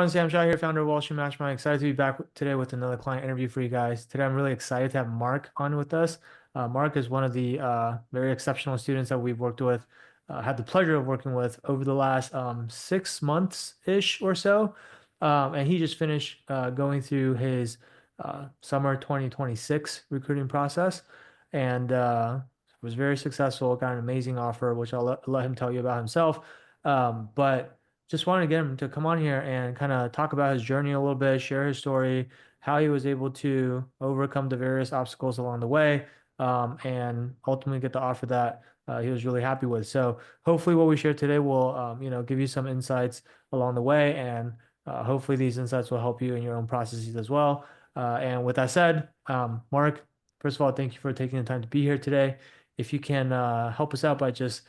everyone. Sam Shaw here, founder of Wall Street Mastermind. Excited to be back today with another client interview for you guys. Today, I'm really excited to have Mark on with us. Mark is one of the very exceptional students that we've worked with, had the pleasure of working with over the last 6 months-ish or so. And he just finished going through his summer 2026 recruiting process and was very successful, got an amazing offer, which I'll let him tell you about himself. But just wanted to get him to come on here and kind of talk about his journey a little bit, share his story, how he was able to overcome the various obstacles along the way, and ultimately get the offer that he was really happy with. So hopefully, what we share today will, give you some insights along the way, and hopefully, these insights will help you in your own processes as well. And with that said, Mark, first of all, thank you for taking the time to be here today. If you can help us out by just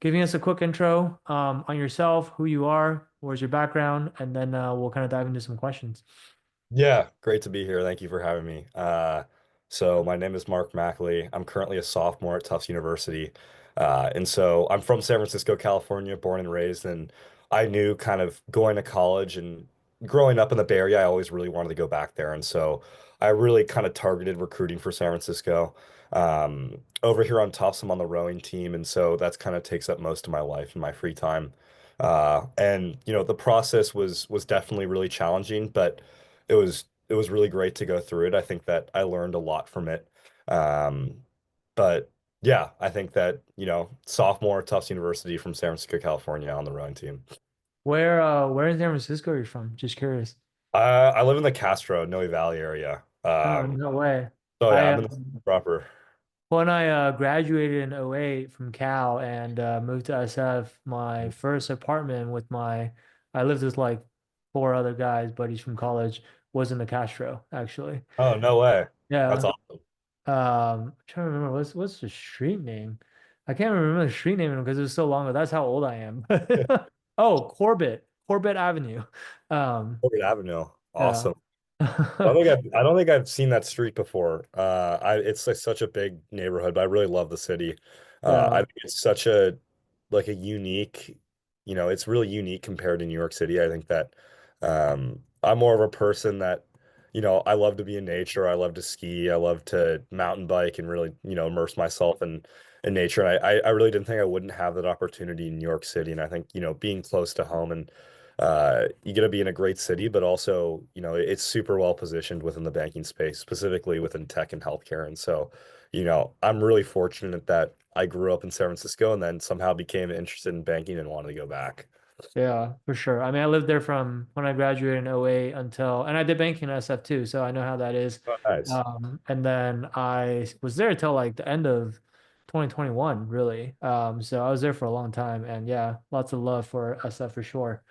giving us a quick intro on yourself, who you are, where's your background, and then we'll kind of dive into some questions. Yeah, great to be here. Thank you for having me. So my name is Mark Mackley. I'm currently a sophomore at Tufts University. And so I'm from San Francisco, California, born and raised, and I knew kind of going to college and growing up in the Bay Area, I always really wanted to go back there. And so I really kind of targeted recruiting for San Francisco. Over here on Tufts, I'm on the rowing team, and so that's kind of takes up most of my life and my free time. And the process was definitely really challenging, but it was really great to go through it. I think that I learned a lot from it. But yeah, I think that, sophomore Tufts University from San Francisco, California on the rowing team. Where in San Francisco are you from? Just curious. I live in the Castro, Noe Valley area. Oh, no way. So yeah, I I'm in the proper. When I graduated in '08 from Cal and moved to SF, my first apartment with I lived with like four other guys, buddies from college, was in the Castro, actually. Oh, no way. That's Yeah. awesome. I'm trying to remember what's the street name. I can't remember the street name because it was so long ago. That's how old I am. Oh, Corbett Avenue. Um, Oakland Avenue. yeah. Awesome. I don't think I've seen that street before. It's like such a big neighborhood, but I really love the city. I Yeah. think it's such a like a unique, it's really unique compared to New York City. I think that I'm more of a person that, I love to be in nature. I love to ski. I love to mountain bike and really, immerse myself in nature. And I really didn't think I wouldn't have that opportunity in New York City. And I think, being close to home and you get to be in a great city, but also, it's super well positioned within the banking space, specifically within tech and healthcare. And so, I'm really fortunate that I grew up in San Francisco and then somehow became interested in banking and wanted to go back. Yeah, for sure. I mean, I lived there from when I graduated in '08 and I did banking at SF too, so I know how that is. Oh, nice. And then I was there till like the end of 2021, really. So I was there for a long time, and yeah, lots of love for SF for sure.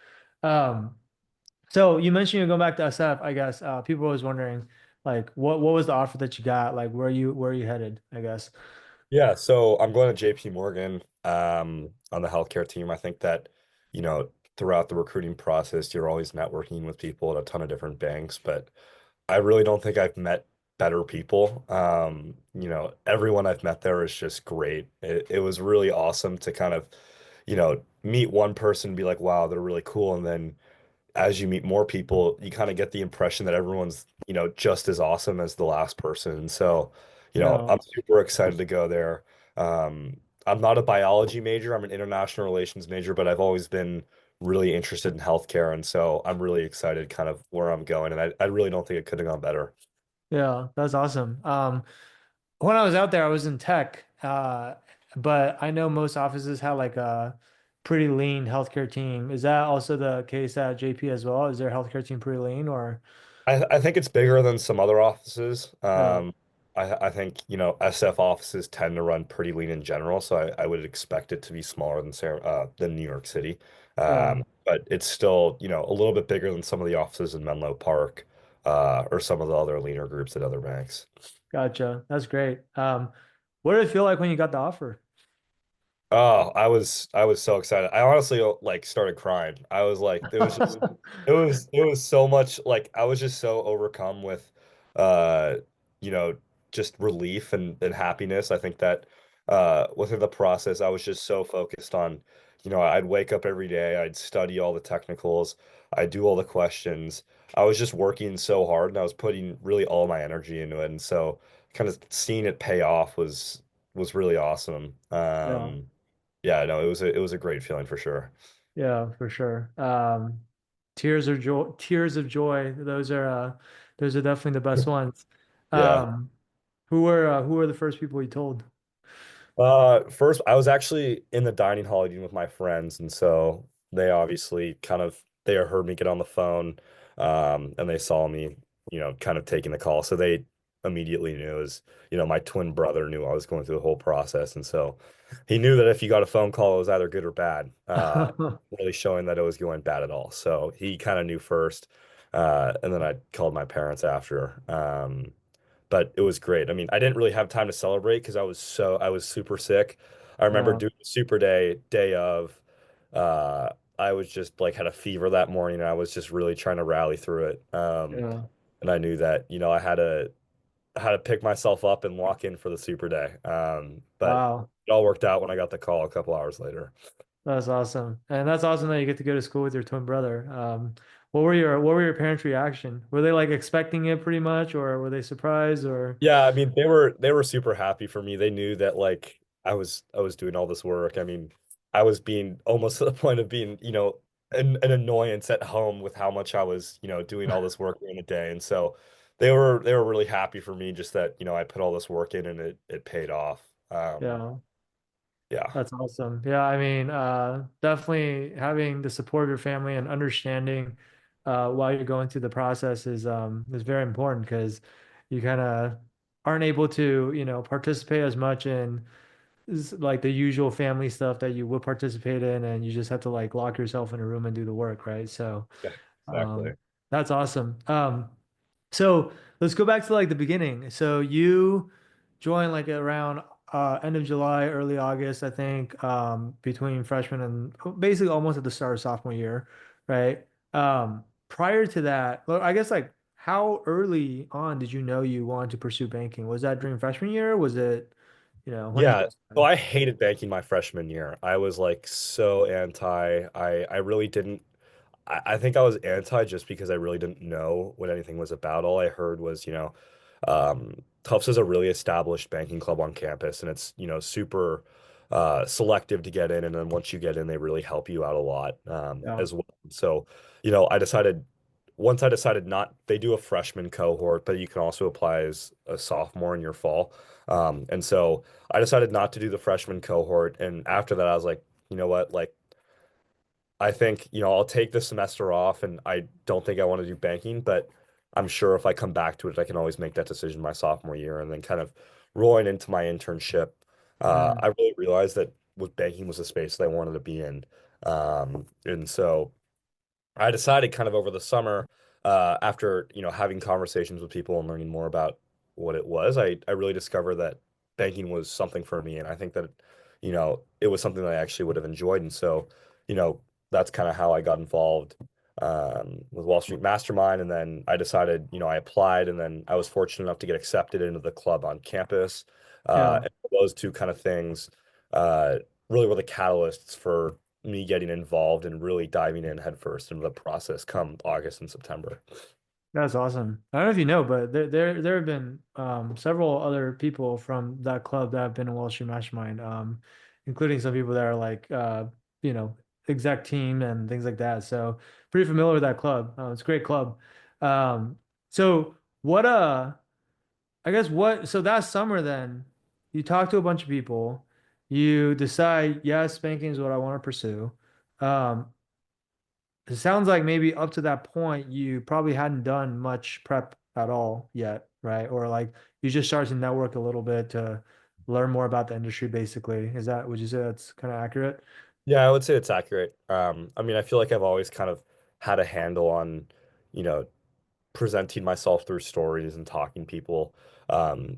Um, so you mentioned you're going back to SF, I guess. People were always wondering, like, what was the offer that you got? Like, where are you headed, I guess? Yeah, so I'm going to JPMorgan on the healthcare team. I think that, throughout the recruiting process, you're always networking with people at a ton of different banks, but I really don't think I've met better people. Everyone I've met there is just great. It was really awesome to kind of, meet one person and be like, wow, they're really cool. And then as you meet more people, you kind of get the impression that everyone's, just as awesome as the last person. And so, Yeah. I'm super excited to go there. I'm not a biology major, I'm an international relations major, but I've always been really interested in healthcare. And so I'm really excited kind of where I'm going. And I really don't think it could have gone better. Yeah, that's awesome. When I was out there, I was in tech, but I know most offices have like a pretty lean healthcare team. Is that also the case at JP as well? Is their healthcare team pretty lean or I think it's bigger than some other offices. yeah, I think, SF offices tend to run pretty lean in general, so I would expect it to be smaller than New York City. yeah, But it's still, a little bit bigger than some of the offices in Menlo Park, or some of the other leaner groups at other banks. gotcha. That's great. What did it feel like when you got the offer? Oh, I was so excited. I honestly like started crying. I was like, it was so much like I was just so overcome with uh you know just relief and happiness. I think that within the process I was just so focused on, I'd wake up every day, I'd study all the technicals. I do all the questions. I was just working so hard and I was putting really all my energy into it. And so kind of seeing it pay off was really awesome. Yeah. Yeah, no, it was a great feeling for sure. Yeah, for sure. Tears of joy. Those are definitely the best ones. Yeah. Um, who were the first people you told? First, I was actually in the dining hall eating with my friends, and so they obviously they heard me get on the phone, and they saw me, kind of taking the call. So they immediately knew it was, my twin brother knew I was going through the whole process, and so he knew that if you got a phone call, it was either good or bad, really showing that it was going bad at all. So he kind of knew first, and then I called my parents after. But it was great. I mean, I didn't really have time to celebrate because I was super sick. I remember Yeah, doing the super day of, I was just like had a fever that morning and I was just really trying to rally through it. yeah. And I knew that, I had to pick myself up and walk in for the super day. But Wow. it all worked out when I got the call a couple hours later. That's awesome. And that's awesome that you get to go to school with your twin brother. What were your parents' reaction? Were they like expecting it pretty much, or were they surprised or Yeah, I mean they were super happy for me. They knew that like I was doing all this work. I mean, I was being almost to the point of being, an annoyance at home with how much I was, doing all this work during the day. And so they were really happy for me just that, I put all this work in and it paid off. yeah. Yeah. That's awesome. Yeah, I mean, definitely having the support of your family and understanding while you're going through the process is very important because you kind of aren't able to, participate as much in like the usual family stuff that you would participate in, and you just have to like lock yourself in a room and do the work, right? So, Yeah, exactly. um, that's awesome. So let's go back to like the beginning. So you joined like around end of July, early August, I think, between freshman and basically almost at the start of sophomore year, right? Prior to that, well, I guess like how early on did you know you wanted to pursue banking? Was that during freshman year? Was it, when did Yeah. you So decide? I hated banking my freshman year. I was like so anti. I really didn't. I think I was anti just because I really didn't know what anything was about. All I heard was, Tufts is a really established banking club on campus, and it's, super selective to get in. And then once you get in, they really help you out a lot Yeah, as well. So, once I decided not, they do a freshman cohort, but you can also apply as a sophomore in your fall. And so I decided not to do the freshman cohort. And after that, I was like, you know what, like, I think, I'll take the semester off and I don't think I want to do banking, but I'm sure if I come back to it, I can always make that decision my sophomore year and then kind of rolling into my internship. mm, I really realized that with banking was a space that I wanted to be in. And so I decided kind of over the summer, after, having conversations with people and learning more about what it was, I really discovered that banking was something for me. And I think that, it was something that I actually would have enjoyed. And so, you know, that's kind of how I got involved with Wall Street Mastermind. And then I decided, I applied and then I was fortunate enough to get accepted into the club on campus. yeah. And those two kind of things uh, really were the catalysts for me getting involved and really diving in headfirst into the process come August and September. That's awesome. I don't know if you know, but there have been several other people from that club that have been in Wall Street Mastermind, including some people that are like you know exec team and things like that. So pretty familiar with that club. It's a great club. Um, so what I guess what so that summer then you talk to a bunch of people, you decide yes, banking is what I want to pursue. Um, it sounds like maybe up to that point, you probably hadn't done much prep at all yet, right? Or like you just started to network a little bit to learn more about the industry, basically. Would you say that's kind of accurate? Yeah, I would say it's accurate. I mean, I feel like I've always kind of had a handle on, you know, presenting myself through stories and talking to people. Um,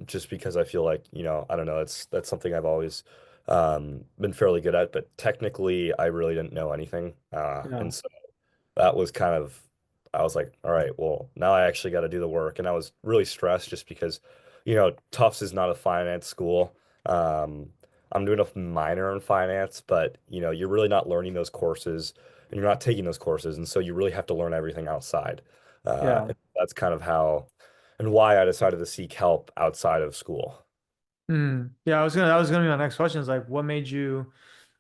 just because I feel like, I don't know, that's something I've always been fairly good at, but technically I really didn't know anything. Yeah. And so that was kind of, I was like, all right, well, now I actually got to do the work. And I was really stressed just because, Tufts is not a finance school. Um, I'm doing a minor in finance, but, you're really not learning those courses. and you're not taking those courses, and so you really have to learn everything outside. Yeah. And that's kind of how and why I decided to seek help outside of school. Yeah, that was gonna be my next question is like what made you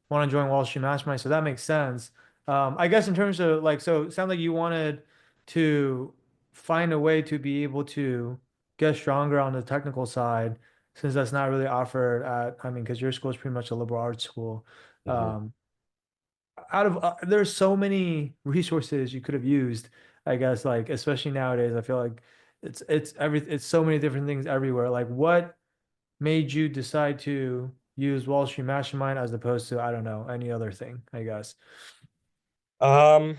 want to join Wall Street Mastermind? So that makes sense. I guess in terms of like, so it sounds like you wanted to find a way to be able to get stronger on the technical side, since that's not really offered at, I mean, because your school is pretty much a liberal arts school. Mhm. Um, out of there's so many resources you could have used, I guess, like especially nowadays, I feel like it's so many different things everywhere. Like what made you decide to use Wall Street Mastermind as opposed to, I don't know, any other thing, I guess? Um,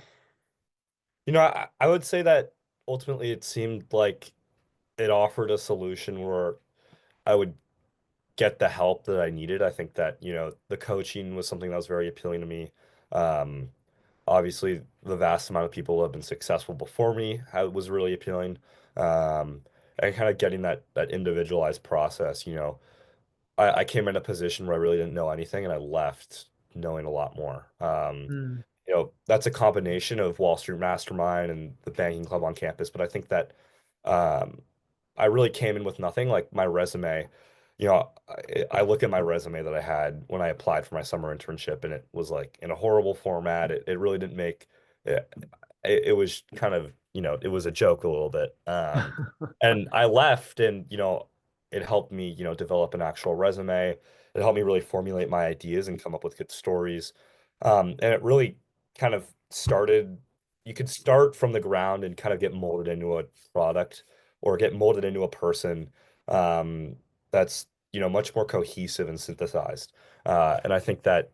I would say that ultimately it seemed like it offered a solution where I would get the help that I needed. I think that, the coaching was something that was very appealing to me. Um, Obviously, the vast amount of people who have been successful before me was really appealing. And kind of getting that individualized process, I came in a position where I really didn't know anything and I left knowing a lot more. Mm, That's a combination of Wall Street Mastermind and the banking club on campus, but I think that um, I really came in with nothing. Like my resume, I look at my resume that I had when I applied for my summer internship, and it was like in a horrible format. It really didn't make it, it was kind of, it was a joke a little bit. And I left, and, it helped me, develop an actual resume. It helped me really formulate my ideas and come up with good stories. And it really kind of started, you could start from the ground and kind of get molded into a product or get molded into a person that's much more cohesive and synthesized. And I think that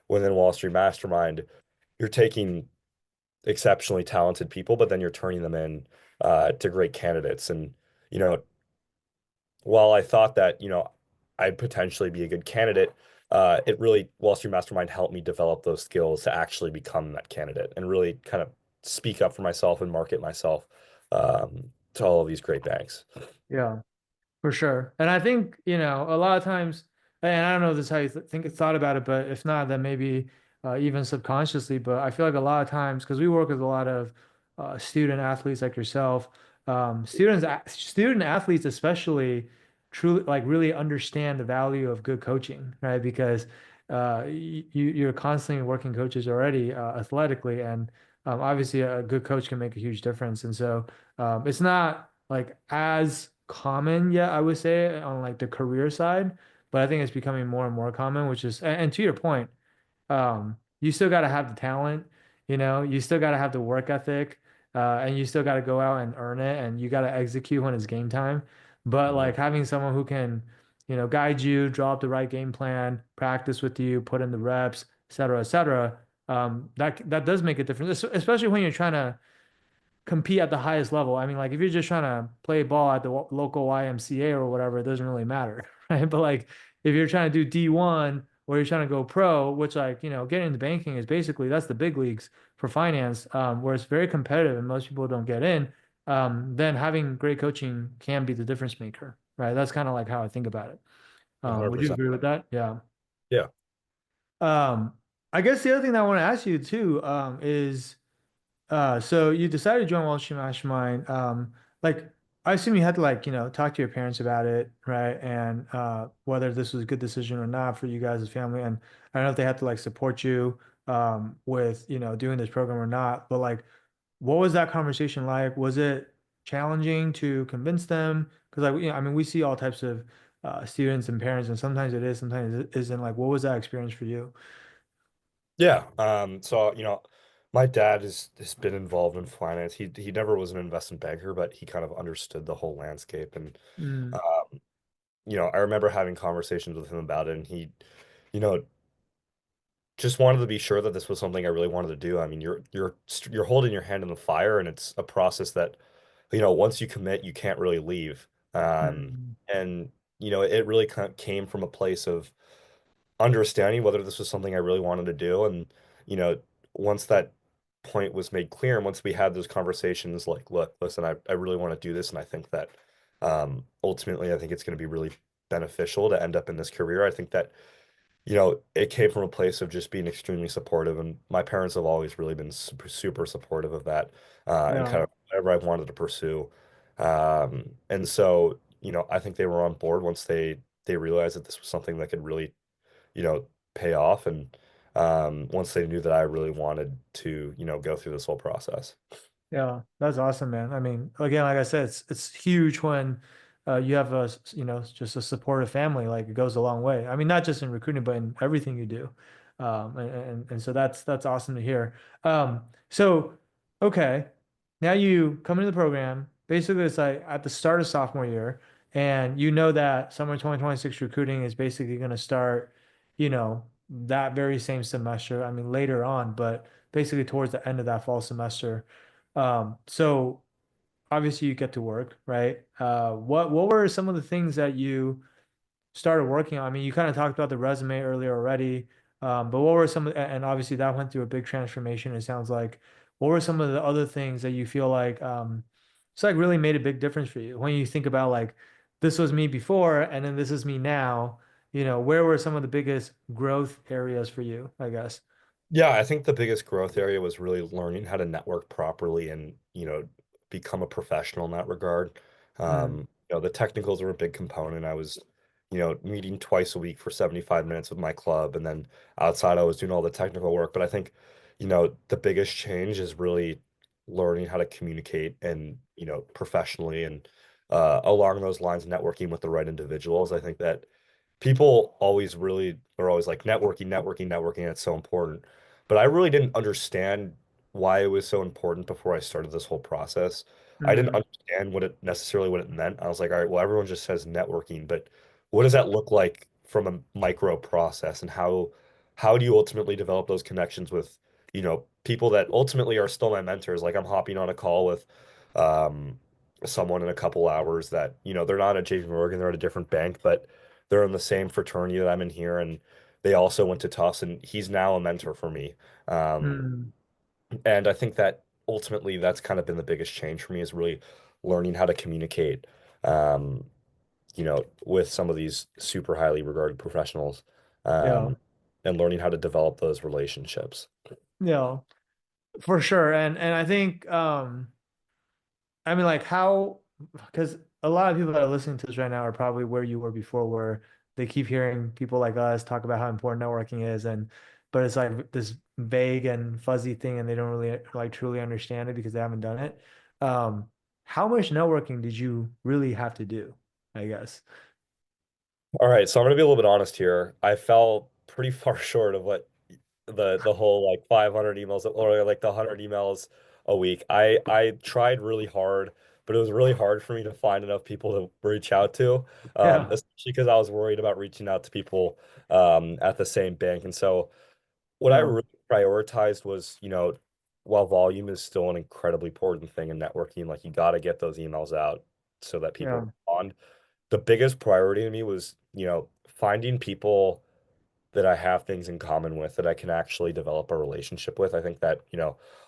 within Wall Street Mastermind, you're taking exceptionally talented people, but then you're turning them in to great candidates. And you know, while I thought that I'd potentially be a good candidate, it really Wall Street Mastermind helped me develop those skills to actually become that candidate and really kind of speak up for myself and market myself to all of these great banks. yeah. For sure. And I think, a lot of times, and I don't know if this is how you thought about it, but if not, then maybe even subconsciously. But I feel like a lot of times, because we work with a lot of student athletes like yourself, student athletes especially, truly like really understand the value of good coaching, right? Because you're constantly working coaches already athletically, and obviously a good coach can make a huge difference. And so it's not like as common yet, I would say, on like the career side, but I think it's becoming more and more common, which is, and to your point, you still got to have the talent, you still got to have the work ethic, and you still got to go out and earn it, and you got to execute when it's game time. But Mhm. like having someone who can, guide you, draw up the right game plan, practice with you, put in the reps, et cetera, et cetera. That does make a difference, especially when you're trying to compete at the highest level. I mean, like if you're just trying to play ball at the local YMCA or whatever, it doesn't really matter, right? But like if you're trying to do D1 or you're trying to go pro, which like, getting into banking is basically that's the big leagues for finance, where it's very competitive and most people don't get in, then having great coaching can be the difference maker, right? That's kind of like how I think about it. Would you 100%. agree with that? Yeah. Yeah. Um, I guess the other thing that I want to ask you too, is so you decided to join Wall Street Mastermind. Like, I assume you had to like, talk to your parents about it, right? And whether this was a good decision or not for you guys as family. And I don't know if they had to like support you with, doing this program or not. But like, what was that conversation like? Was it challenging to convince them? Because like, I mean, we see all types of students and parents, and sometimes it is, sometimes it isn't. Like, what was that experience for you? Yeah. So, my dad has been involved in finance. He never was an investment banker, but he kind of understood the whole landscape. And Mm, I remember having conversations with him about it, and he, you know, just wanted to be sure that this was something I really wanted to do. I mean, you're holding your hand in the fire, and it's a process that, once you commit, you can't really leave. mm, And it really kind of came from a place of understanding whether this was something I really wanted to do. And, you know, once that point was made clear, and once we had those conversations, like, look, listen, I really want to do this. And I think that ultimately, I think it's going to be really beneficial to end up in this career. I think that it came from a place of just being extremely supportive, and my parents have always really been super, super supportive of that, and Yeah. kind of whatever I've wanted to pursue. And so, I think they were on board once they realized that this was something that could really, pay off, and once they knew that I really wanted to, go through this whole process. Yeah, that's awesome, man. I mean, again, like I said, it's huge when you have just a supportive family. Like it goes a long way. I mean, not just in recruiting, but in everything you do. And so that's awesome to hear. So okay, now you come into the program. Basically, it's like at the start of sophomore year, and you know that summer 2026 recruiting is basically going to start, that very same semester. I mean, later on, but basically towards the end of that fall semester. So obviously you get to work, right? What were some of the things that you started working on? I mean, you kind of talked about the resume earlier already, but what were some, and obviously that went through a big transformation, it sounds like. What were some of the other things that you feel like it's like really made a big difference for you when you think about like this was me before and then this is me now, where were some of the biggest growth areas for you, I guess? Yeah, I think the biggest growth area was really learning how to network properly and, become a professional in that regard. Mm, The technicals were a big component. I was, meeting twice a week for 75 minutes with my club, and then outside I was doing all the technical work. But I think, the biggest change is really learning how to communicate and, professionally and along those lines, networking with the right individuals. I think that people always really are always like networking, networking, networking, and it's so important. But I really didn't understand why it was so important before I started this whole process. I didn't mm, understand what it meant. I was like, all right, well, everyone just says networking, but what does that look like from a micro process, and how do you ultimately develop those connections with, people that ultimately are still my mentors? Like I'm hopping on a call with um someone in a couple hours that, they're not at JPMorgan, they're at a different bank, but they're in the same fraternity that I'm in here, and they also went to Tufts, and he's now a mentor for me. Um, mm, and I think that ultimately that's kind of been the biggest change for me is really learning how to communicate, um, with some of these super highly regarded professionals, yeah. um, and learning how to develop those relationships. Yeah. For sure. And I think I mean like how because a lot of people that are listening to this right now are probably where you were before where they keep hearing people like us talk about how important networking is and but it's like this vague and fuzzy thing and they don't really like truly understand it because they haven't done it. Um how much networking did you really have to do, I guess? All right, so I'm gonna be a little bit honest here. I fell pretty far short of what the whole like 500 emails or like the 100 emails a week. I tried really hard, but it was really hard for me to find enough people to reach out to, Yeah. especially because I was worried about reaching out to people at the same bank. And so what I Yeah. really prioritized was, while volume is still an incredibly important thing in networking, like you got to get those emails out so that people Yeah. respond. The biggest priority to me was, finding people that I have things in common with that I can actually develop a relationship with. I think that,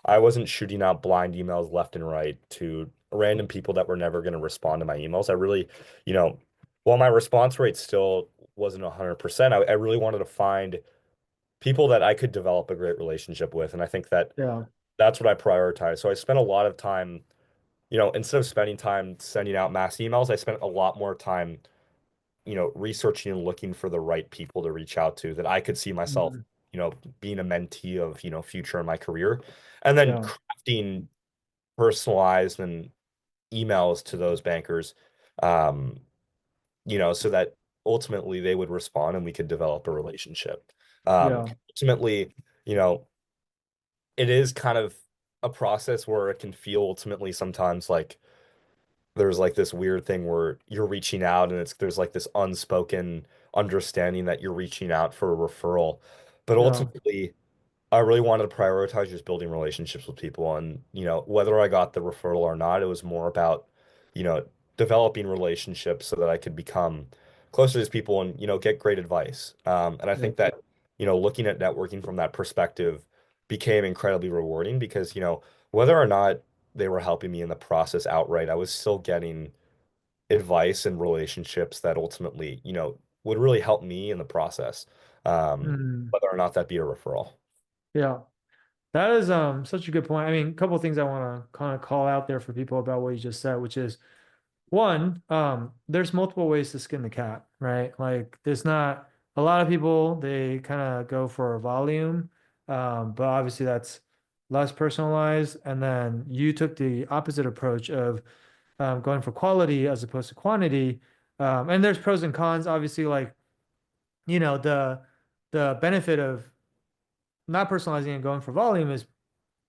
I wasn't shooting out blind emails left and right to random people that were never going to respond to my emails. I really, you know, while my response rate still wasn't 100%, I really wanted to find people that I could develop a great relationship with. And I think that Yeah. that's what I prioritize. So I spent a lot of time, instead of spending time sending out mass emails, I spent a lot more time researching and looking for the right people to reach out to that I could see myself, Mhm. being a mentee of, future in my career, and then Yeah. crafting personalized and emails to those bankers, um, so that ultimately they would respond and we could develop a relationship. Yeah. Ultimately, you know, it is kind of a process where it can feel ultimately sometimes like there's like this weird thing where you're reaching out and there's like this unspoken understanding that you're reaching out for a referral. But Yeah. ultimately, I really wanted to prioritize just building relationships with people. And, whether I got the referral or not, it was more about, you know, developing relationships so that I could become closer to these people and, get great advice. And I Yeah. think that, looking at networking from that perspective became incredibly rewarding because, whether or not they were helping me in the process outright, I was still getting advice and relationships that ultimately, would really help me in the process. Mm, whether or not that be a referral. yeah. That is such a good point. I mean, a couple of things I want to kind of call out there for people about what you just said, which is one, there's multiple ways to skin the cat, right? Like there's not a lot of people, they kind of go for volume, but obviously that's less personalized. And then you took the opposite approach of going for quality as opposed to quantity. And there's pros and cons, obviously, like, the benefit of not personalizing and going for volume is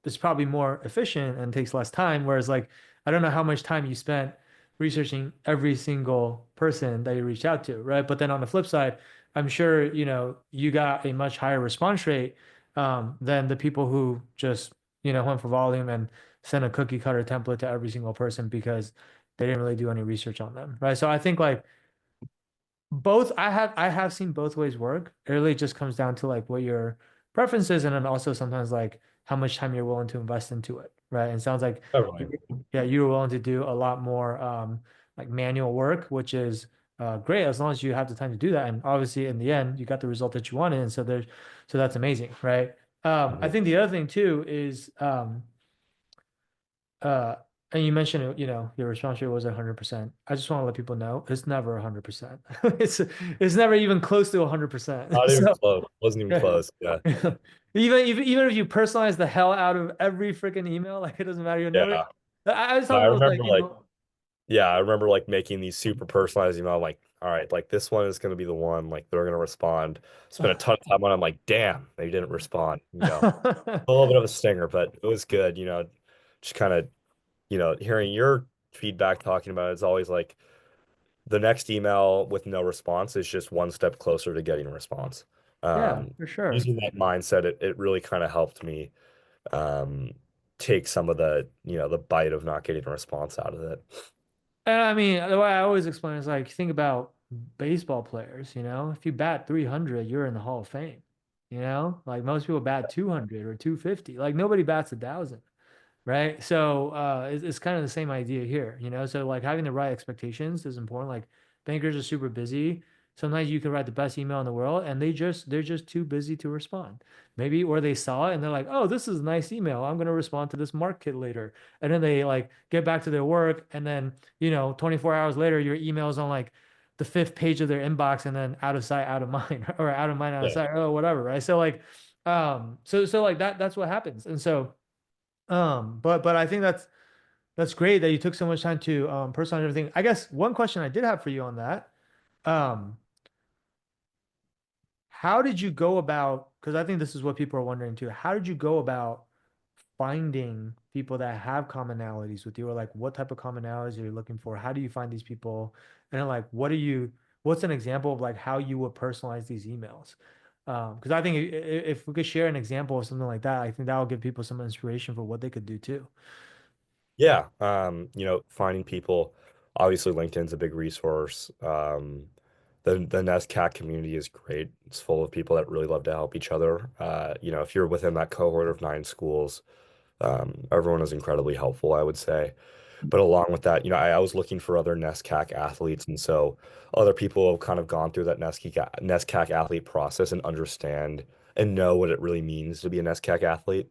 it's probably more efficient and takes less time. Whereas like I don't know how much time you spent researching every single person that you reached out to, right? But then on the flip side, I'm sure you got a much higher response rate than the people who just went for volume and sent a cookie cutter template to every single person because they didn't really do any research on them, right? So I think like both I have seen both ways work. It really just comes down to like what your preference is and then also sometimes like how much time you're willing to invest into it, right? And it sounds like Totally. yeah, you were willing to do a lot more like manual work, which is great as long as you have the time to do that. And obviously in the end, you got the result that you wanted. And so that's amazing, right? I Mhm. think the other thing too is uh, and you mentioned, your response rate was 100%. I just want to let people know it's never 100%. It's never even close to 100%. Not even So close. Wasn't even yeah. close. Yeah. Even if you personalize the hell out of every freaking email, like it doesn't matter. You'll never. Yeah. I was No, I talking with remember like, like, yeah, I remember like making these super personalized email. I'm like, all right, like this one is gonna be the one, like they're gonna respond. Spent a ton of time on it. I'm like, damn, they didn't respond, A little bit of a stinger, but it was good, just kind of, hearing your feedback talking about it is always like the next email with no response is just one step closer to getting a response. Yeah, Um, for sure. Using that mindset, it really kind of helped me um take some of the bite of not getting a response out of it. And I mean, the way I always explain is like, think about baseball players, if you bat 300, you're in the Hall of Fame, like most people bat 200 or 250, like nobody bats 1,000. Right. So it's kind of the same idea here, So like having the right expectations is important. Like bankers are super busy. Sometimes you can write the best email in the world and they're just too busy to respond. Maybe or they saw it and they're like, oh, this is a nice email. I'm gonna respond to this market later. And then they like get back to their work and then, 24 hours later, your email's on like the fifth page of their inbox and then out of sight, out of mind, or out of mind, out of Yeah. sight, or whatever, right? So like so like that's what happens. And so but I think that's great that you took so much time to personalize everything. I guess one question I did have for you on that, um, how did you go about, because I think this is what people are wondering too, how did you go about finding people that have commonalities with you, or like what type of commonalities are you looking for? How do you find these people? And then like what's an example of like how you would personalize these emails? Because I think if we could share an example of something like that, I think that will give people some inspiration for what they could do too. Yeah, finding people. Obviously, LinkedIn's a big resource. The NestCat community is great. It's full of people that really love to help each other. If you're within that cohort of 9 schools, everyone is incredibly helpful, I would say. But along with that, I was looking for other NESCAC athletes, and so other people have kind of gone through that NESCAC athlete process and understand and know what it really means to be a NESCAC athlete.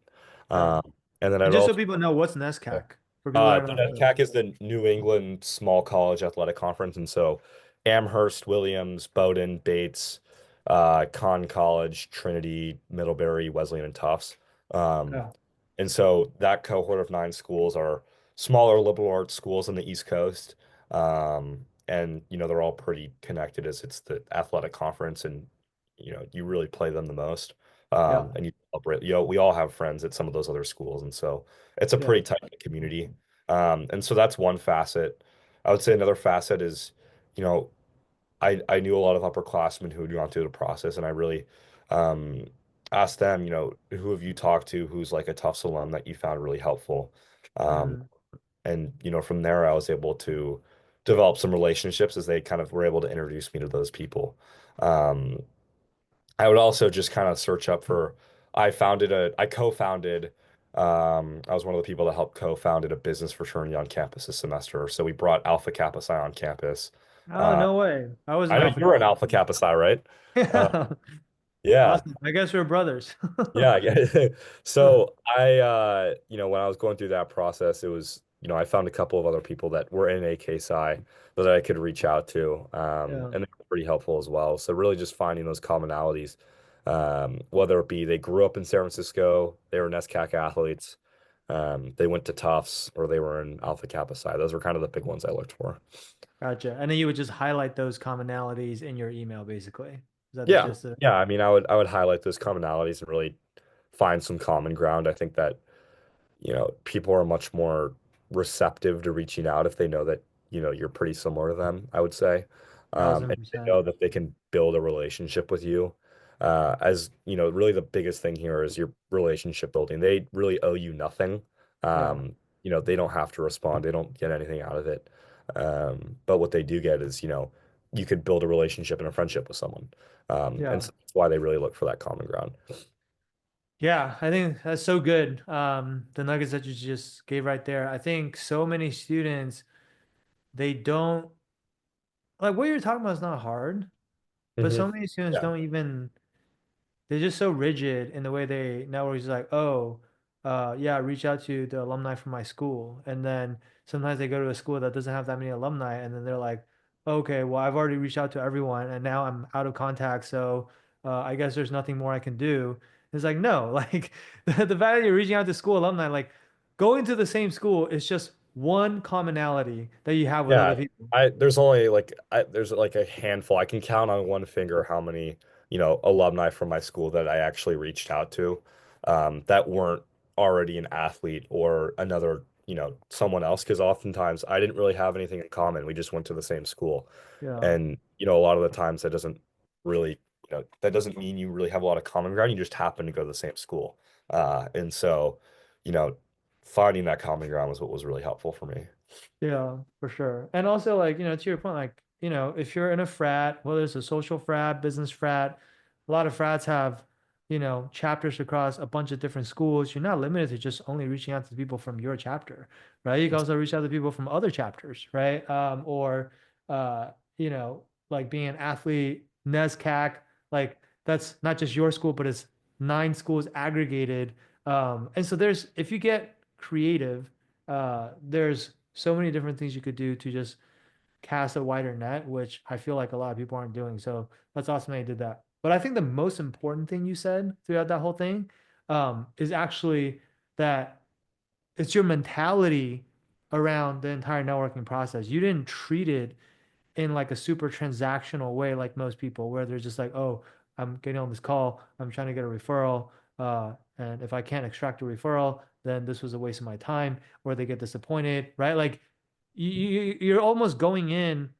Yeah. Um, and then And I'd just so also people know, what's NESCAC for people that the don't know. NESCAC is the New England Small College Athletic Conference, and so Amherst, Williams, Bowdoin, Bates, Conn College, Trinity, Middlebury, Wesleyan, and Tufts. Um, Yeah. and so that cohort of 9 schools are smaller liberal arts schools on the East Coast. And they're all pretty connected as it's the athletic conference and you really play them the most. Yeah. And you celebrate, we all have friends at some of those other schools. And so it's a Yeah. pretty tight community. And so that's one facet. I would say another facet is, you know, I knew a lot of upperclassmen who had gone through the process, and I really um, asked them, who have you talked to who's like a Tufts alum that you found really helpful? Um, Mhm. and from there, I was able to develop some relationships as they kind of were able to introduce me to those people. Um, I would also just kind of search up for, I co-founded, I was one of the people that helped co-founded a business fraternity on campus this semester. So we brought Alpha Kappa Psi on campus. Oh, Uh, no way. I was an I know alpha. you're an Alpha Kappa Psi, right? Uh, Yeah. Yeah. Awesome. I guess we're brothers. Yeah, yeah. So when I was going through that process, it was, I found a couple of other people that were in AKSI that I could reach out to, Yeah, and they were pretty helpful as well. So really just finding those commonalities, whether it be they grew up in San Francisco, they were NESCAC athletes, they went to Tufts, or they were in Alpha Kappa Psi. Those were kind of the big ones I looked for. gotcha. And then you would just highlight those commonalities in your email, basically. Is that the Yeah, gist of it? yeah. I mean, I would highlight those commonalities and really find some common ground. I think that people are much more receptive to reaching out if they know that, you're pretty similar to them, I would say. Thousand And they percent. know that they can build a relationship with you. Really the biggest thing here is your relationship building. They really owe you nothing. Yeah, They don't have to respond. They don't get anything out of it. But what they do get is, you could build a relationship and a friendship with someone. And yeah. so that's why they really look for that common ground. Yeah, I think that's so good. The nuggets that you just gave right there. I think so many students, they don't like what you're talking about is not hard, but Hmm. so many students Yeah. don't even they're just so rigid in the way they network. It's like, oh, yeah, reach out to the alumni from my school. And then sometimes they go to a school that doesn't have that many alumni, and then they're like, okay, well, I've already reached out to everyone, and now I'm out of contact. So I guess there's nothing more I can do. It's like, no, like the fact that you're reaching out to school alumni, like going to the same school is just one commonality that you have with other Yeah, people. there's like a handful. I can count on one finger how many, alumni from my school that I actually reached out to, that weren't already an athlete or another, someone else. Because oftentimes I didn't really have anything in common. We just went to the same school. Yeah. And, a lot of the times really, that doesn't mean you really have a lot of common ground. You just happen to go to the same school. And so, you know, finding that common ground was what was really helpful for me. Yeah, for sure. And also, like, to your point, like, if you're in a frat, whether it's a social frat, business frat, a lot of frats have, chapters across a bunch of different schools. You're not limited to just only reaching out to people from your chapter, right? You can also reach out to people from other chapters, right? Or, uh, like being an athlete, NESCAC, like that's not just your school, but it's 9 schools aggregated. And so if you get creative, there's so many different things you could do to just cast a wider net, which I feel like a lot of people aren't doing. So that's awesome that you did that. But I think the most important thing you said throughout that whole thing, is actually that it's your mentality around the entire networking process. You didn't treat it in like a super transactional way like most people, where they're just like, oh, I'm getting on this call, I'm trying to get a referral, and if I can't extract a referral, then this was a waste of my time, or they get disappointed, right? Like you're almost going in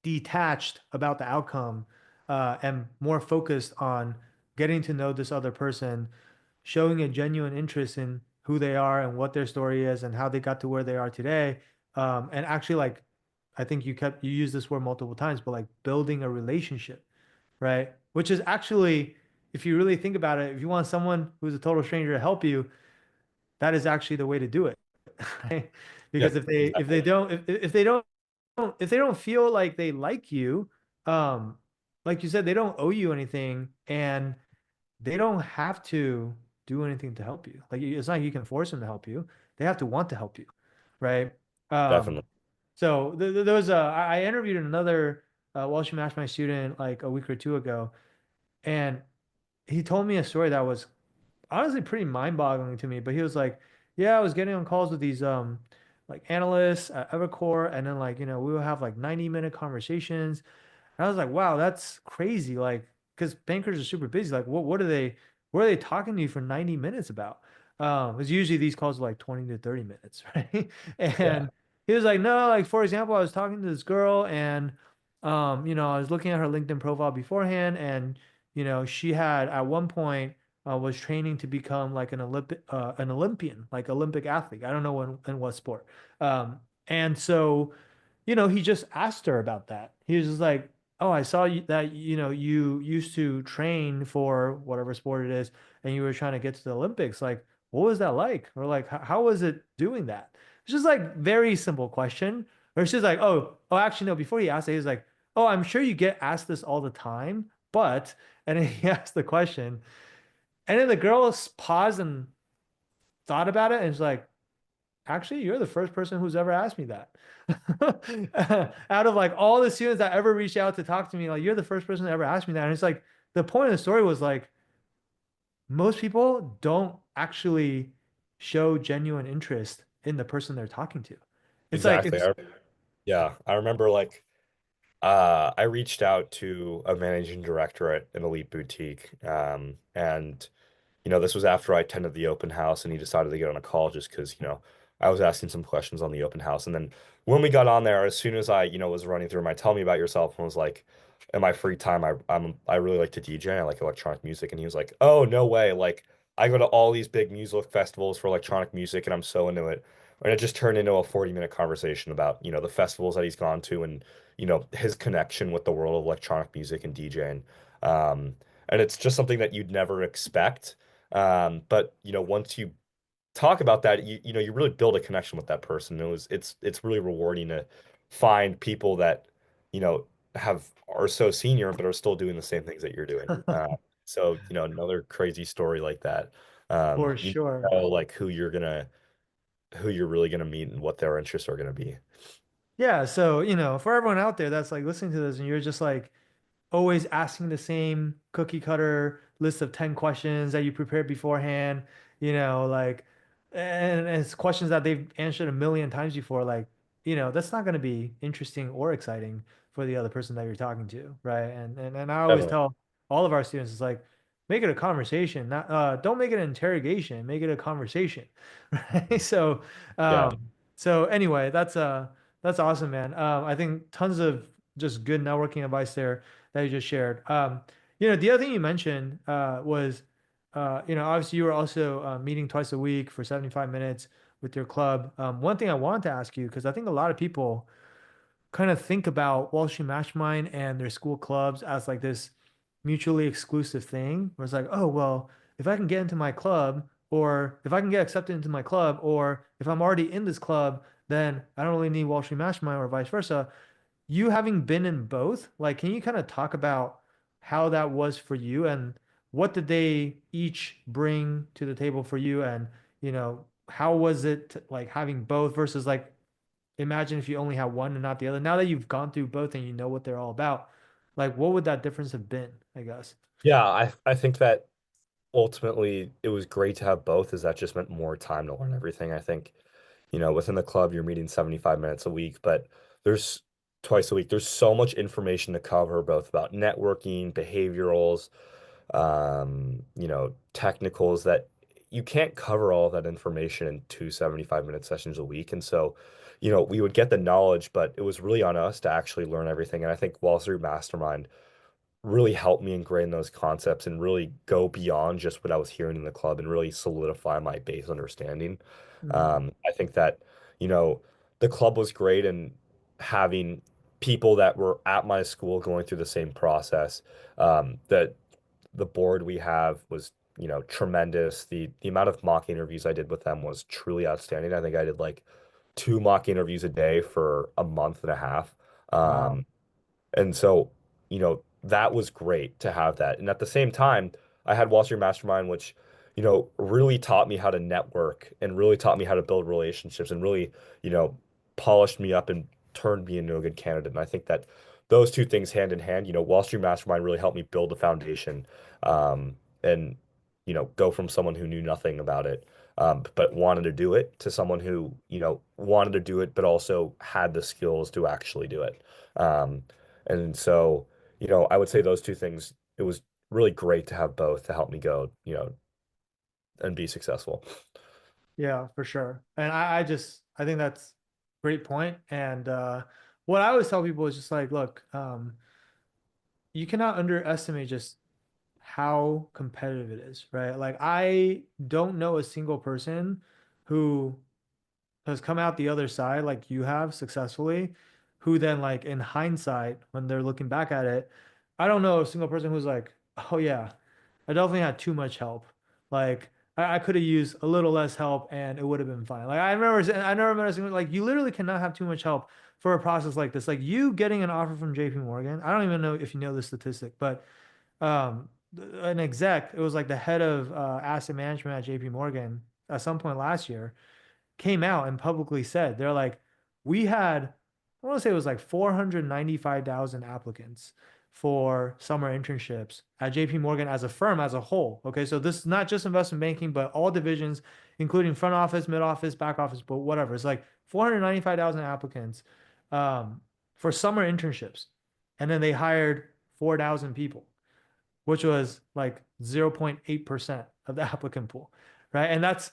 detached about the outcome, and more focused on getting to know this other person, showing a genuine interest in who they are and what their story is and how they got to where they are today. And actually, like, I think you used this word multiple times, but like building a relationship, right? Which is actually, if you really think about it, if you want someone who's a total stranger to help you, that is actually the way to do it. Right? Yeah, Because if they exactly. don't if they don't if they don't feel like they like you, um, like you said, they don't owe you anything, and they don't have to do anything to help you. Like it's not like you can force them to help you. They have to want to help you, right? Um, Definitely. so there was I interviewed another Wall Street Mastermind student like a week or two ago, and he told me a story that was honestly pretty mind-boggling to me. But he was like, "Yeah, I was getting on calls with these like analysts at Evercore, and then like we would have like 90-minute conversations." And I was like, wow, that's crazy. Like, because bankers are super busy. Like, what are they talking to you for 90 minutes about? Because usually these calls are like 20 to 30 minutes, right? Yeah. And he was like, no, like, for example, I was talking to this girl and, I was looking at her LinkedIn profile beforehand, and, she had at one point was training to become like an Olympian, like Olympic athlete. I don't know in what sport. And so, he just asked her about that. He was just like, "Oh, I saw that you used to train for whatever sport it is, and you were trying to get to the Olympics. Like, what was that like? Or like, how was it doing that?" It's just like very simple question. Or it's just like, "Oh, actually no." Before he asked it, he was like, "Oh, I'm sure you get asked this all the time, but, and then he asked the question, and then the girl paused and thought about it and was like, actually, you're the first person who's ever asked me that. Out of like all the students that ever reached out to talk to me, like you're the first person that ever asked me that. And it's like the point of the story was like most people don't actually show genuine interest in the person they're talking to. It's like Exactly. it's Yeah, I remember like I reached out to a managing director at an elite boutique, and this was after I attended the open house, and he decided to get on a call just because, I was asking some questions on the open house, and then when we got on there, as soon as I, was running through my tell me about yourself and was like, in my free time, I really like to DJ, I like electronic music, and he was like, oh no way, like I go to all these big music festivals for electronic music, and I'm so into it. And it just turned into a 40-minute conversation about, the festivals that he's gone to and, his connection with the world of electronic music and DJing. And it's just something that you'd never expect. But once you talk about that, you really build a connection with that person. It's really rewarding to find people that, you know, are so senior but are still doing the same things that you're doing. So, another crazy story like that. for You sure. know like who you're really gonna meet and what their interests are gonna be. Yeah. So, for everyone out there that's like listening to this and you're just like, always asking the same cookie cutter list of 10 questions that you prepared beforehand, like, and it's questions that they've answered a million times before. Like, that's not going to be interesting or exciting for the other person that you're talking to. Right. And I always Definitely. tell all of our students, it's like, make it a conversation, not, don't make it an interrogation, make it a conversation. Right. So, Yeah. so anyway, that's awesome, man. I think tons of just good networking advice there that you just shared. The other thing you mentioned was, obviously you were also meeting twice a week for 75 minutes with your club. One thing I wanted to ask you, because I think a lot of people kind of think about Wall Street Mastermind and their school clubs as like this mutually exclusive thing, where it's like, oh, well, if I can get into my club, or if I can get accepted into my club, or if I'm already in this club, then I don't really need Wall Street Mastermind or vice versa. You having been in both, like, can you kind of talk about how that was for you and what did they each bring to the table for you? And, how was it like having both versus like, imagine if you only had one and not the other. Now that you've gone through both and you know what they're all about, like, what would that difference have been, I guess? Yeah, I think that ultimately it was great to have both, as that just meant more time to learn everything. I think, within the club you're meeting 75 minutes a week, but there's twice a week. There's so much information to cover, both about networking, behaviorals, technicals, that you can't cover all of that information in two 75-minute sessions a week. And so, we would get the knowledge, but it was really on us to actually learn everything. And I think Wall Street Mastermind really helped me ingrain those concepts and really go beyond just what I was hearing in the club and really solidify my base understanding. Mhm. I think that, you know, the club was great, and having people that were at my school going through the same process, that the board we have was, tremendous. The amount of mock interviews I did with them was truly outstanding. I think I did like two mock interviews a day for a month and a half. Wow. And so, that was great to have that. And at the same time, I had Wall Street Mastermind, which, really taught me how to network and really taught me how to build relationships and really, you know, polished me up and turned me into a good candidate. And I think that those two things hand in hand, Wall Street Mastermind really helped me build a foundation, and, go from someone who knew nothing about it, but wanted to do it, to someone who, wanted to do it, but also had the skills to actually do it. Um, and so, I would say those two things, it was really great to have both to help me go, and be successful. Yeah, for sure. And I think that's a great point. And what I always tell people is just like, look, you cannot underestimate just how competitive it is, right? Like I don't know a single person who has come out the other side like you have successfully, who then like in hindsight, when they're looking back at it, I don't know a single person who's like, oh yeah, I definitely had too much help. Like I could have used a little less help and it would have been fine. Like I never met a single like you literally cannot have too much help for a process like this. Like you getting an offer from JP Morgan. I don't even know if you know the statistic, but an exec, it was like the head of asset management at JPMorgan at some point last year came out and publicly said, they're like, we had, I want to say it was like 495,000 applicants for summer internships at JP Morgan as a firm as a whole. Okay. So this is not just investment banking, but all divisions, including front office, mid office, back office, but whatever. It's like 495,000 applicants um, for summer internships. And then they hired 4,000 people, which was like 0.8% of the applicant pool. Right. And that's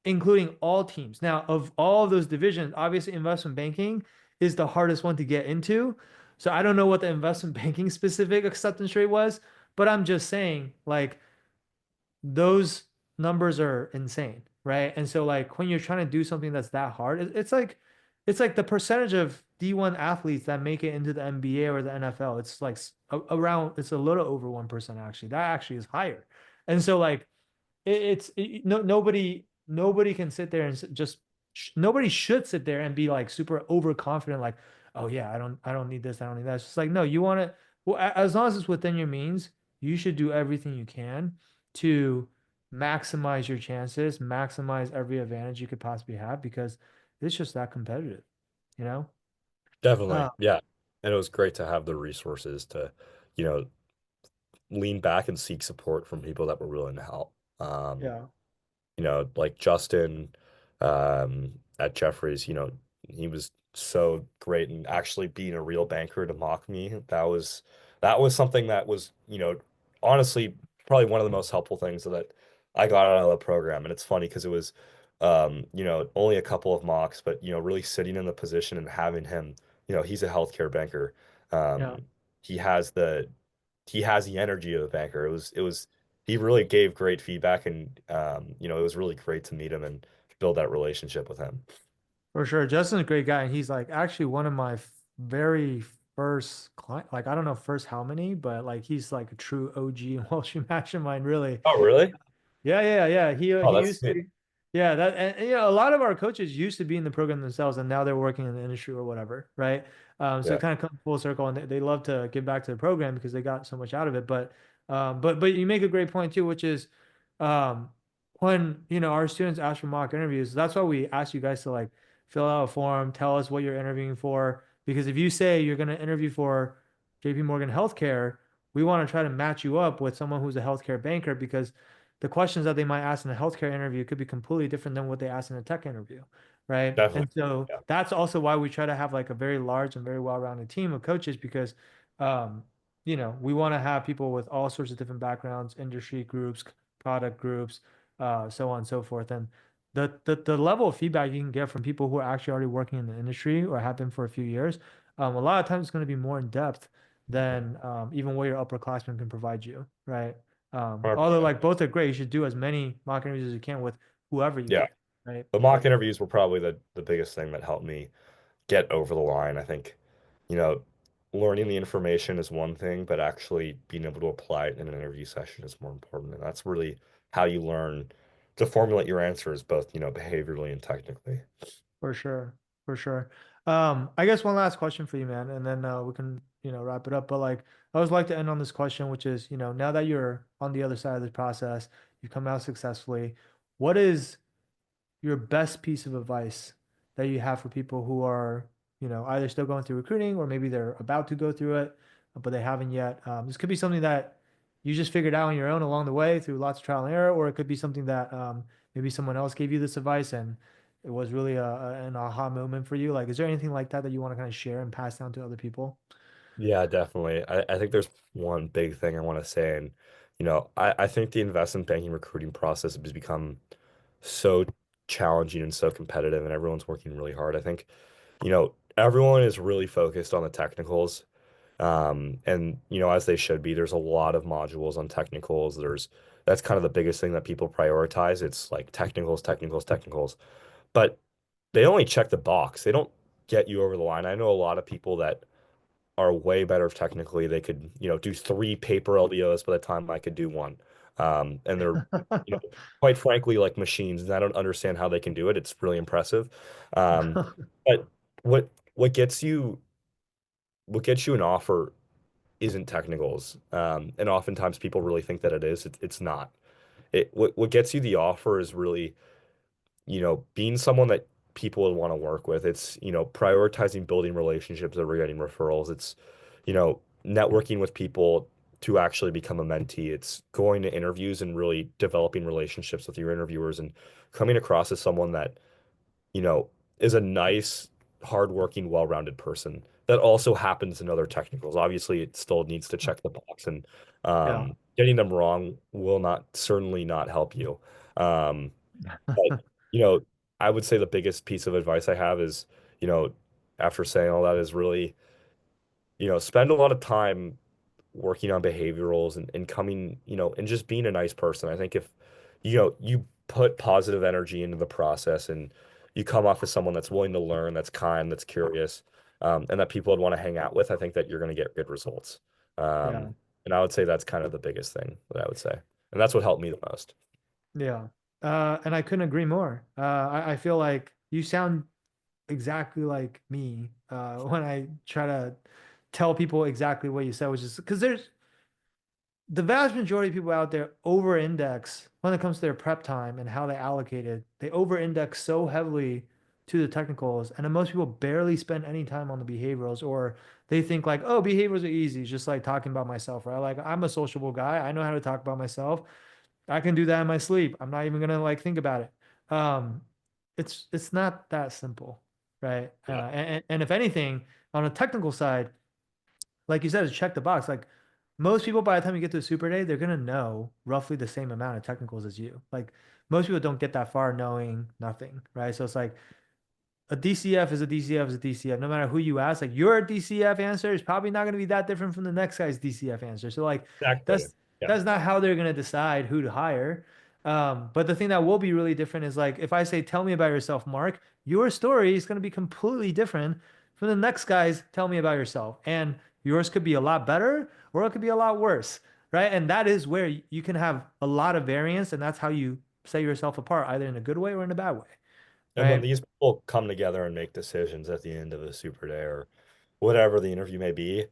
including all teams. Now, of all of those divisions, obviously investment banking is the hardest one to get into. So I don't know what the investment banking specific acceptance rate was, but I'm just saying like those numbers are insane, right? And so like when you're trying to do something that's that hard, it's like the percentage of D1 athletes that make it into the NBA or the NFL. It's like around it's a little over 1% actually. That actually is higher. And so like no nobody can sit there and just nobody should sit there and be like super overconfident like oh yeah I don't need this I don't need that. It's just like no, you want to, well, as long as it's within your means, you should do everything you can to maximize your chances, maximize every advantage you could possibly have because it's just that competitive, you know. Definitely. uh, Yeah. And it was great to have the resources to, you know, lean back and seek support from people that were willing to help. Um, yeah, like Justin at Jefferies, he was so great and actually being a real banker to mock me. That was something that was, honestly probably one of the most helpful things that I got out of the program. And it's funny because it was only a couple of mocks, but really sitting in the position and having him, he's a healthcare banker. yeah. Um, he has the he has the energy of a banker. It was he really gave great feedback and it was really great to meet him and build that relationship with him. For sure. Justin's a great guy. And he's like actually one of my very first client. Like, I don't know first how many, but like he's like a true OG in Wall Street Mastermind, really. Oh, really? Yeah. Oh, He that's used sweet. to, yeah. That and you know a lot of our coaches used to be in the program themselves, and now they're working in the industry or whatever, right? So Yeah, it kind of comes full circle, and they love to give back to the program because they got so much out of it. But you make a great point too, which is, um, when our students ask for mock interviews, that's why we ask you guys to like fill out a form, tell us what you're interviewing for, because if you say you're going to interview for JP Morgan Healthcare, we want to try to match you up with someone who's a healthcare banker because the questions that they might ask in a healthcare interview could be completely different than what they ask in a tech interview, right? definitely. And so Yeah. that's also why we try to have like a very large and very well-rounded team of coaches because, um, we want to have people with all sorts of different backgrounds, industry groups, product groups, so on and so forth. And the level of feedback you can get from people who are actually already working in the industry or have been for a few years, a lot of times it's going to be more in depth than even what your upperclassmen can provide you, right? Although 100%. like both are great, you should do as many mock interviews as you can with whoever you Yeah. get, right? The mock interviews were probably the biggest thing that helped me get over the line. I think, you know, learning the information is one thing, but actually being able to apply it in an interview session is more important. And that's really how you learn to formulate your answers, both, behaviorally and technically. For sure, for sure. I guess one last question for you, man, and then we can, wrap it up. But like, I always like to end on this question, which is, now that you're on the other side of this process, you've come out successfully, what is your best piece of advice that you have for people who are, either still going through recruiting or maybe they're about to go through it, but they haven't yet? This could be something that you just figured out on your own along the way through lots of trial and error, or it could be something that maybe someone else gave you this advice and it was really an aha moment for you. Like, is there anything like that that you want to kind of share and pass down to other people? Yeah, definitely. I think there's one big thing I want to say. And, I think the investment banking recruiting process has become so challenging and so competitive, and everyone's working really hard. I think, everyone is really focused on the technicals. And as they should be, there's a lot of modules on technicals. That's kind of the biggest thing that people prioritize. It's like technicals, technicals, technicals. But they only check the box. They don't get you over the line. I know a lot of people that are way better technically. They could, do three paper LDOs by the time I could do one. And they're, you know, quite frankly, like machines, and I don't understand how they can do it. It's really impressive. But what what gets you what gets you an offer isn't technicals. And oftentimes people really think that it is. It's not. What gets you the offer is really, being someone that people would want to work with. It's, prioritizing building relationships over getting referrals. It's, networking with people to actually become a mentee. It's going to interviews and really developing relationships with your interviewers and coming across as someone that, you know, is a nice, hardworking, well-rounded person. That also happens in other technicals. Obviously, it still needs to check the box, and Yeah. getting them wrong will not certainly not help you. Um, but you know, I would say the biggest piece of advice I have is, you know, after saying all that is really, spend a lot of time working on behaviorals and coming, and just being a nice person. I think if, you put positive energy into the process and you come off as someone that's willing to learn, that's kind, that's curious, and that people would want to hang out with, I think that you're going to get good results. Yeah. And I would say that's kind of the biggest thing that I would say. And that's what helped me the most. Yeah. And I couldn't agree more. I feel like you sound exactly like me when I try to tell people exactly what you said, which is because there's the vast majority of people out there over-index when it comes to their prep time and how they allocate it. They over-index so heavily to the technicals, and then most people barely spend any time on the behaviorals, or they think like, oh, behaviors are easy, just like talking about myself, right? Like I'm a sociable guy. I know how to talk about myself. I can do that in my sleep. I'm not even gonna like think about it. Um, it's not that simple, right? Yeah, And if anything, on a technical side, like you said, is check the box. Like most people, by the time you get to a super day, they're gonna know roughly the same amount of technicals as you. Like most people don't get that far knowing nothing, right? So it's like a DCF is a DCF is a DCF. No matter who you ask, like your DCF answer is probably not going to be that different from the next guy's DCF answer. So like exactly. that's Yeah. that's not how they're going to decide who to hire. But the thing that will be really different is like if I say, "Tell me about yourself, Mark," your story is going to be completely different from the next guy's "Tell me about yourself," and yours could be a lot better or it could be a lot worse, right? And that is where you can have a lot of variance, and that's how you set yourself apart, either in a good way or in a bad way, And when right? these people come together and make decisions at the end of a super day or whatever the interview may be,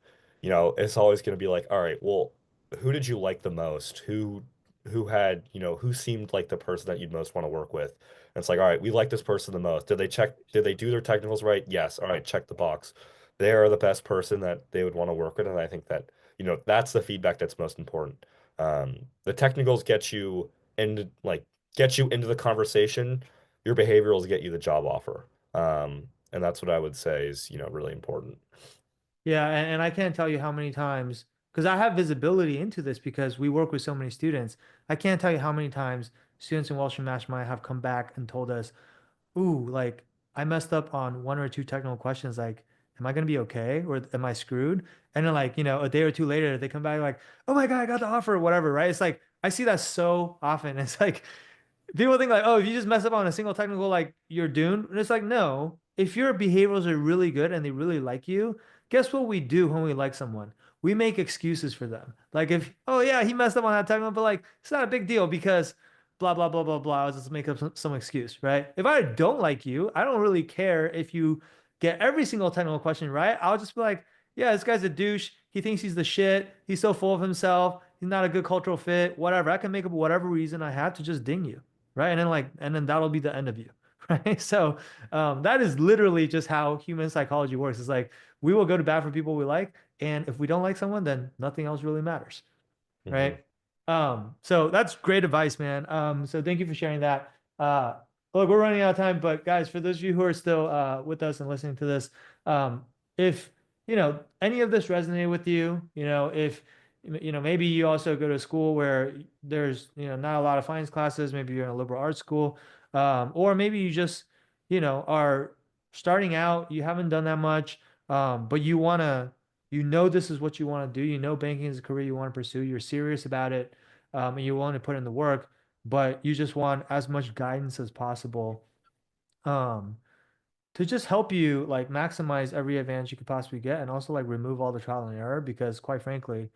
it's always going to be like, all right, well, who did you like the most? Who had, who seemed like the person that you'd most want to work with? And it's like, all right, we like this person the most. Did they do their technicals right? Yes. All right, check the box. They are the best person that they would want to work with. And I think that, that's the feedback that's most important. The technicals get you into the conversation. Your behaviorals get you the job offer. And that's what I would say is, really important. Yeah, and I can't tell you how many times, because I have visibility into this because we work with so many students. I can't tell you how many times students in Welsh and Mastermind have come back and told us, ooh, like I messed up on one or two technical questions. Like, am I gonna be okay or am I screwed? And then like, a day or two later, they come back like, oh my God, I got the offer or whatever, right? It's like I see that so often. It's like people think like, oh, if you just mess up on a single technical, like you're doomed. And it's like, no, if your behaviors are really good and they really like you, guess what we do when we like someone? We make excuses for them. Like if, oh yeah, he messed up on that technical, but like it's not a big deal because blah blah blah blah blah. I'll just make up some excuse, right? If I don't like you, I don't really care if you get every single technical question right. I'll just be like, yeah, this guy's a douche. He thinks he's the shit. He's so full of himself. He's not a good cultural fit. Whatever. I can make up whatever reason I have to just ding you, right? And then that'll be the end of you, right? So that is literally just how human psychology works. It's like we will go to bat for people we like, and if we don't like someone, then nothing else really matters, Hmm. right? So that's great advice, man. So thank you for sharing that. Look, we're running out of time, but guys, for those of you who are still with us and listening to this, if any of this resonated with you, if maybe you also go to a school where there's not a lot of finance classes, maybe you're in a liberal arts school, or maybe you just are starting out, you haven't done that much, but this is what you want to do. Banking is a career you want to pursue. You're serious about it, and you want to put in the work, but you just want as much guidance as possible, um, to just help you like maximize every advantage you could possibly get, and also like remove all the trial and error. Because quite frankly,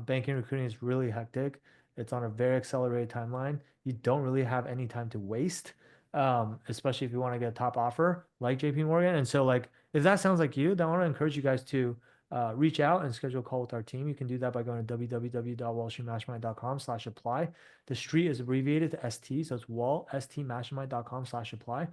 banking recruiting is really hectic. It's on a very accelerated timeline. You don't really have any time to waste, especially if you want to get a top offer like JPMorgan. And so, like, if that sounds like you, then I want to encourage you guys to reach out and schedule a call with our team. You can do that by going to www.wallstreetmastermind.com/apply. The street is abbreviated to ST, so it's wallstmastermind.com/apply.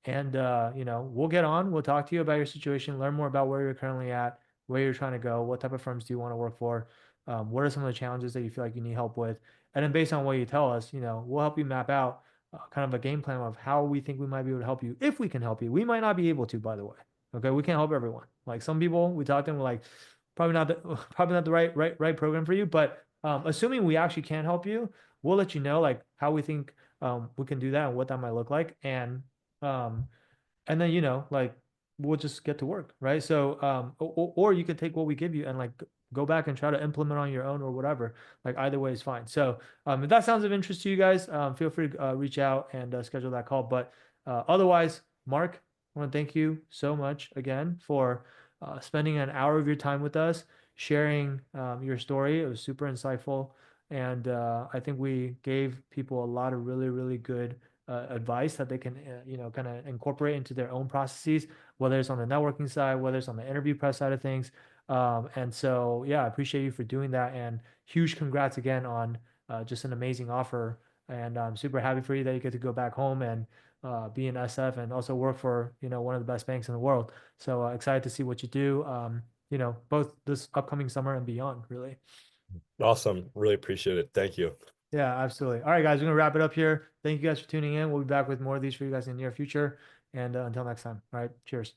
And we'll get on. We'll talk to you about your situation, learn more about where you're currently at, where you're trying to go, what type of firms do you want to work for, what are some of the challenges that you feel like you need help with, and then based on what you tell us, we'll help you map out kind of a game plan of how we think we might be able to help you. If we can help you, we might not be able to, by the way. Okay, we can't help everyone. Like some people, we talk to them, we're like, probably not the probably not the right program for you. But assuming we actually can help you, we'll let you know like how we think we can do that and what that might look like. Um, and then like we'll just get to work, right? So or you could take what we give you and like go back and try to implement on your own or whatever. Like either way is fine. So if that sounds of interest to you guys, feel free to reach out and schedule that call. But otherwise, Mark, I want to thank you so much again for spending an hour of your time with us, sharing your story. It was super insightful, and I think we gave people a lot of really really good advice that they can, kind of incorporate into their own processes, whether it's on the networking side, whether it's on the interview prep side of things. And so, yeah, I appreciate you for doing that. And huge congrats again on just an amazing offer. And I'm super happy for you that you get to go back home and be in SF and also work for, one of the best banks in the world. So excited to see what you do, both this upcoming summer and beyond, really. Awesome. Really appreciate it. Thank you. Yeah, absolutely. All right, guys, we're gonna wrap it up here. Thank you guys for tuning in. We'll be back with more of these for you guys in the near future. And until next time. All right, cheers.